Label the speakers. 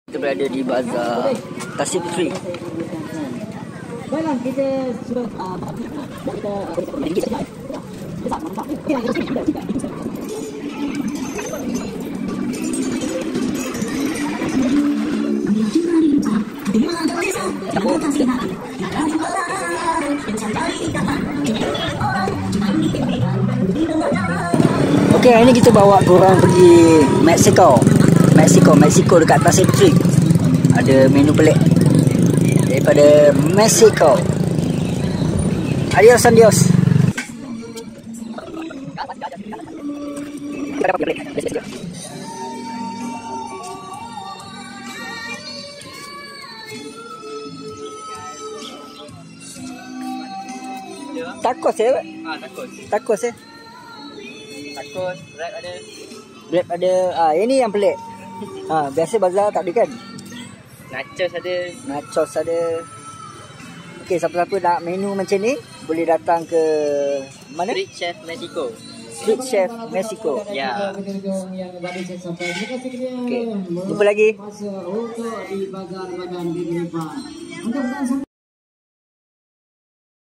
Speaker 1: Kita berada di Bazar Tasik Puteri.
Speaker 2: Baiklah, kita sudah
Speaker 1: Okey, hari ni kita bawa korang pergi Mexico dekat Tasik Puteri. Ada menu pelik daripada Mexico. Adios. Tacos ya? Tacos ya?
Speaker 3: Tacos,
Speaker 1: Wrap ada. Ini yang pelik. Biasa bazar tak ada kan? Nachos ada. Okey, siapa-siapa nak menu macam ni boleh datang ke mana?
Speaker 3: Street Chef Mexico.
Speaker 1: Street Chef Mexico.
Speaker 3: Ya.
Speaker 1: Okey, jumpa lagi.
Speaker 2: Untuk di Bazar Badan di Depan.